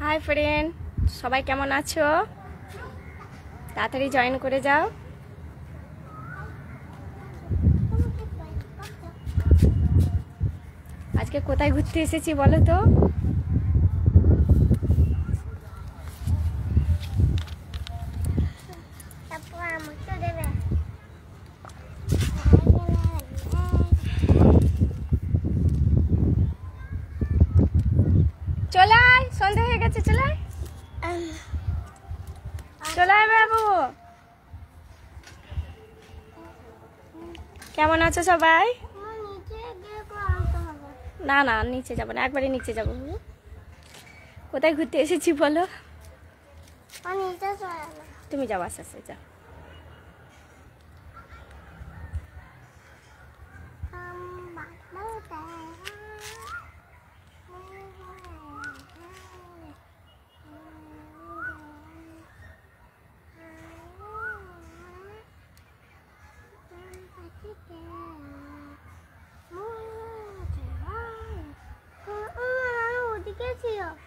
Hi friend, সবাই কেমন আছো? তাড়াতাড়ি জয়েন করে যাও। আজকে কোথায় ঘুরতে এসেছি বলো তো? চলে আয়, সন্ধ্যা হয়ে গেছে, চলে আয়, চলে আয় বাবু। কেমন আছো সবাই? না না, নিচে যাবো না, একবারে নিচে যাবো। কোথায় ঘুরতে এসেছি বলো? তুমি যাও, আস্তে আস্তে যাও।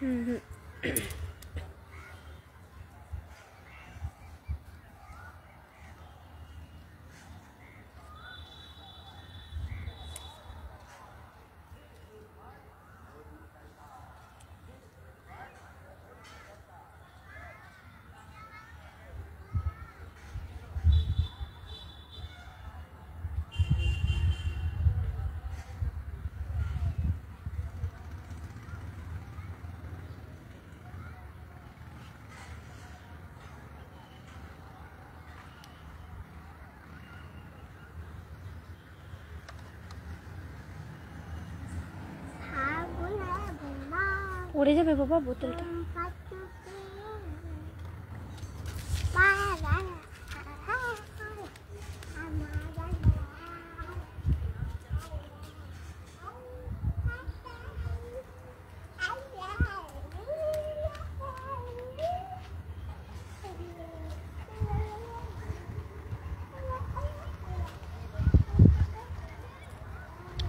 হুম হুম। পড়ে যাবে বাবা বোতলটা।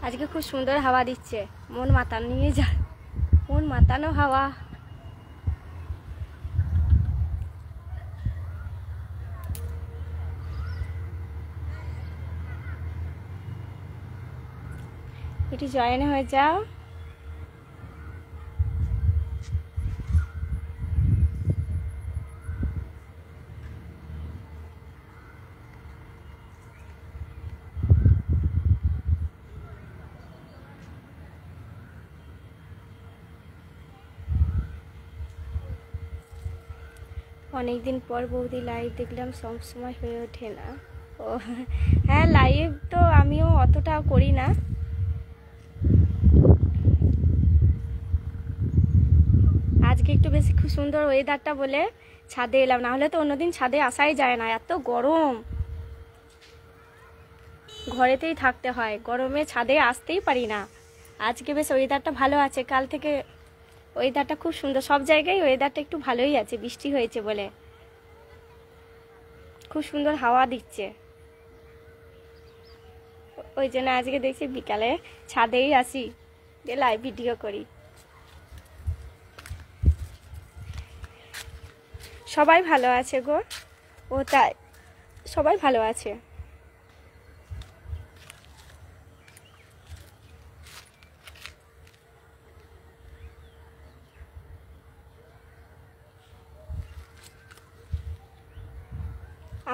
আজকে খুব সুন্দর হাওয়া দিচ্ছে, মন মাতানো নিয়ে যায়, মন মাতানো হাওয়া। একটু জয়েন হয়ে যাও। অনেকদিন পর বৌদি লাইভ দেখলাম, সব সময় হয়ে ওঠে না। ও হ্যাঁ, লাইভ তো আমিও অতটা করি না। আজকে একটু বেশি খুব সুন্দর ওয়েদারটা বলে ছাদে এলাম, না হলে তো অন্যদিন ছাদে আসাই যায় না, এত গরম, ঘরেতেই থাকতে হয়, গরমে ছাদে আসতেই পারি না। আজকে বেশ ওয়েদারটা ভালো আছে, কাল থেকে ওয়েদারটা খুব সুন্দর, সব জায়গায় ওয়েদারটা একটু ভালোই আছে, বৃষ্টি হয়েছে বলে খুব সুন্দর হাওয়া দিচ্ছে। ওই জন্য আজকে দেখছি বিকালে ছাদেই আসি, যে লাইভ ভিডিও করি। সবাই ভালো আছে গো, ও তাই সবাই ভালো আছে।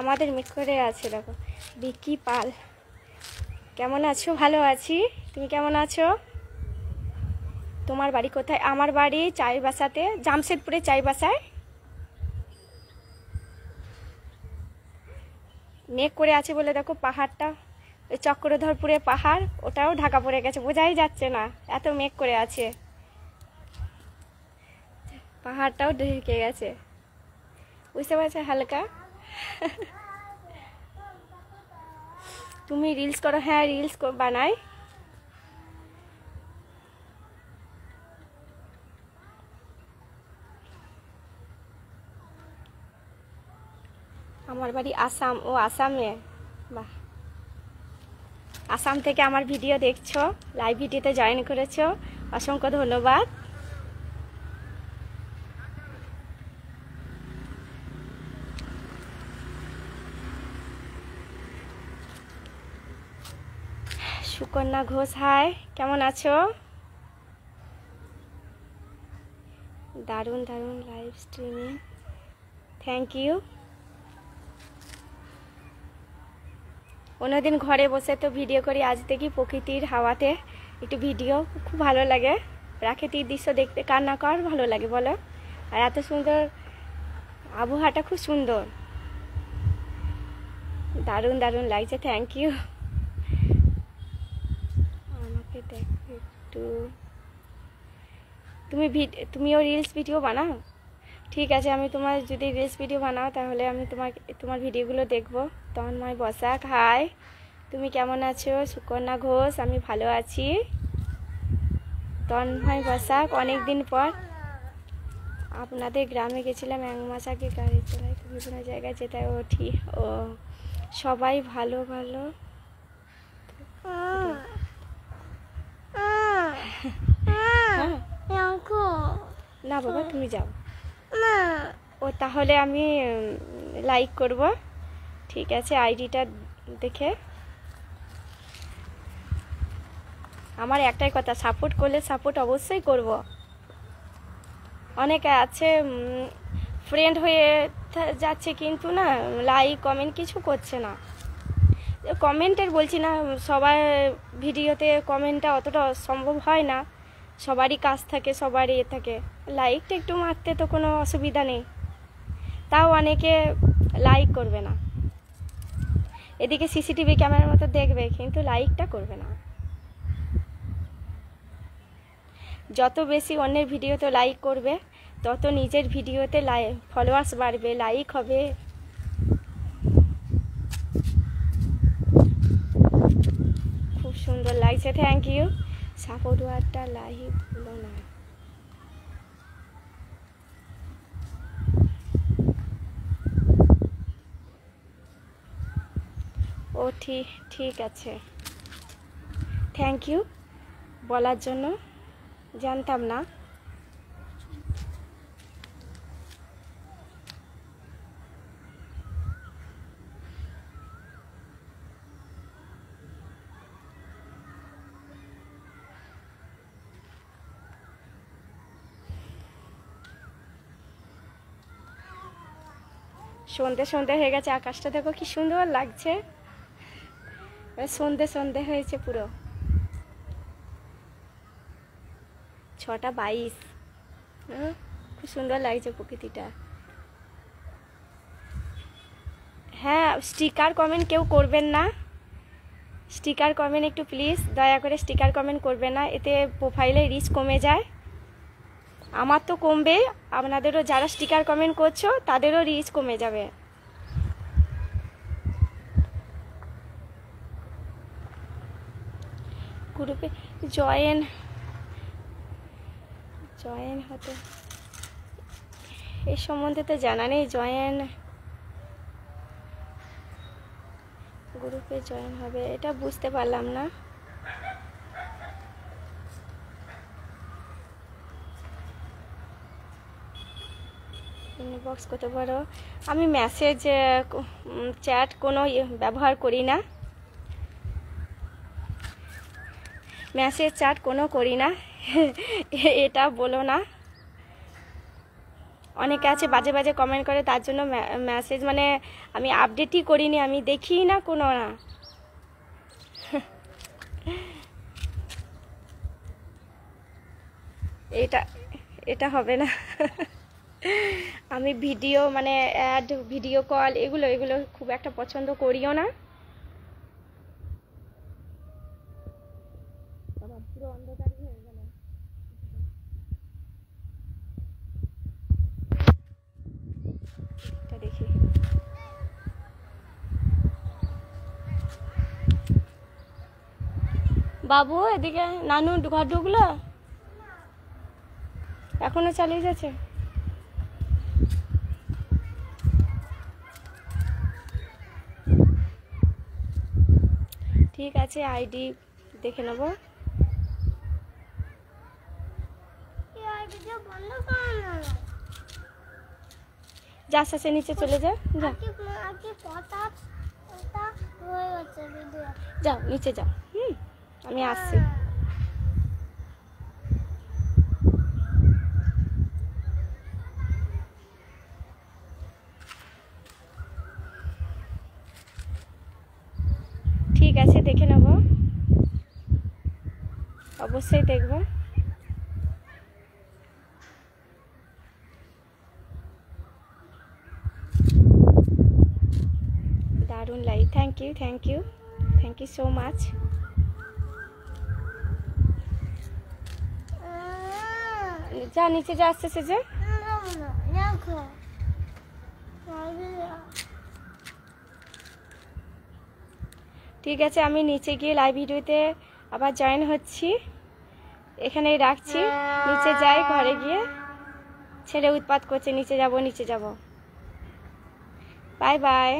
আমাদের মেক করে আছে, দেখো বিকি পাল। কেমন আছো? ভালো আছি, তুমি কেমন আছো? তোমার বাড়ি কোথায়? আমার বাড়ি চাইবাসাতে, জামশেদপুরে চাইবাসায়। মেঘ করে আছে বলে দেখো পাহাড়টা, ওই চক্রধরপুরে পাহাড়, ওটাও ঢাকা পড়ে গেছে, বোঝাই যাচ্ছে না, এত মেঘ করে আছে, পাহাড়টাও ঢেকে গেছে, বুঝতে পারছো হালকা। তুমি রিলস করো? হ্যাঁ, রিলস বানাই। আমার বাড়ি আসাম। ও আসামে, বাহ। আসাম থেকে আমার ভিডিও দেখছো, লাইভ ভিডিওতে জয়েন করেছো, অসংখ্য ধন্যবাদ। সুকন্যা ঘোষ হাই, কেমন আছো? দারুণ দারুণ লাইভ স্ট্রিমিং, থ্যাংক ইউ। অন্যদিন ঘরে বসে তো ভিডিও করি, আজ দেখি প্রকৃতির হাওয়াতে একটু ভিডিও, খুব ভালো লাগে। প্রাকৃতিক দৃশ্য দেখতে কার না কার ভালো লাগে বলো? আর এত সুন্দর আবহাওয়াটা, খুব সুন্দর, দারুণ দারুণ লাগছে, থ্যাংক ইউ। আমাকে দেখো একটু, তুমিও রিলস ভিডিও বানাও? ঠিক আছে, আমি তোমার যদি রিলস ভিডিও বানাও তাহলে আমি তোমার ভিডিওগুলো দেখবো। তন্ময় বসাক হাই, তুমি কেমন আছো? সুকন্যা ঘোষ, আমি ভালো আছি। তন্ময় বসাক, অনেক দিন পর। আপনাদের গ্রামে গেছিলাম 1 মাস আগে, গাড়ি চালাই তো বিভিন্ন জায়গায় যেতে। ও ঠিক, ও সবাই ভালো ভালো। না বাবা, তুমি যাও। ও তাহলে আমি লাইক করব, ঠিক আছে, আইডিটা দেখে। আমার একটাই কথা, সাপোর্ট করলে সাপোর্ট অবশ্যই করব। অনেকে আছে ফ্রেন্ড হয়ে যাচ্ছে কিন্তু না, লাইক কমেন্ট কিছু করছে না। কমেন্টের বলছি না, সবার ভিডিওতে কমেন্টটা অতটা সম্ভব হয় না, সবারই কাজ থাকে, সবারই থাকে। লাইকটা একটু মারতে তো কোনো অসুবিধা নেই, তাও অনেকে লাইক করবে না। এদিকে সিসিটিভি ক্যামেরার মতো দেখবে, কিন্তু লাইকটা করবে না। যত বেশি অন্যের ভিডিওতে লাইক করবে, তত নিজের ভিডিওতে ফলোয়ার্স বাড়বে, লাইক হবে। খুব সুন্দর লাগছে, থ্যাংক ইউ। সাপোর্ট ওয়ার্ডটা লাইভ হলো না। ও ঠিক আছে, থ্যাংক ইউ বলার জন্য, জানতাম না। সন্ধে সন্ধে হয়ে গেছে, আকাশটা দেখো কি সুন্দর লাগছে, সন্ধে সন্ধে হয়েছে পুরো। 6:22, খুব সুন্দর লাগছে প্রকৃতিটা। হ্যাঁ, স্টিকার কমেন্ট কেউ করবেন না, স্টিকার কমেন্ট একটু প্লিজ দয়া করে স্টিকার কমেন্ট করবেন না, এতে প্রোফাইলে রিচ কমে যায়। আমার তো কমবে, আপনাদেরও যারা স্টিকার কমেন্ট করছো তাদেরও রিচ কমে যাবে। গ্রুপে জয়েন হতে এই সম্বন্ধে তো জানা নেই। গ্রুপে জয়েন হবে এটা বুঝতে পারলাম না। ইনবক্স করতে পারো। আমি মেসেজ চ্যাট কোনো ব্যবহার করি না, মেসেজ চ্যাট কোনো করি না এটা বলো না। অনেকে আছে বাজে বাজে কমেন্ট করে, তার জন্য মেসেজ মানে আমি আপডেটই করিনি, আমি দেখি না কোনো না। এটা হবে না। আমি ভিডিও মানে অ্যাড, ভিডিও কল এগুলো খুব একটা পছন্দ করিও না। পুরো অন্ধকারই হয়ে গেল। এটা দেখি, বাবু এদিকে, নানু ঘর ঢুকলো, এখনো চালিয়ে যাচ্ছে। ঠিক আছে, আইডি দেখে নেব। যা আস্তে নিচে চলে যা, যাও নিচে যাও। আমি আসছি। ঠিক আছে, দেখে নেব, অবশ্যই দেখব। দারুণ light, thank you, thank you, thank you so much. যা নিচে যা, আসছে সে যে। ঠিক আছে, আমি নিচে গিয়ে লাইভ ভিডিওতে আবার জয়েন হচ্ছি, এখানেই রাখছি। নিচে যাই, ঘরে গিয়ে ছেলে উৎপাত করছে, নিচে যাব, নিচে যাব। Bye bye.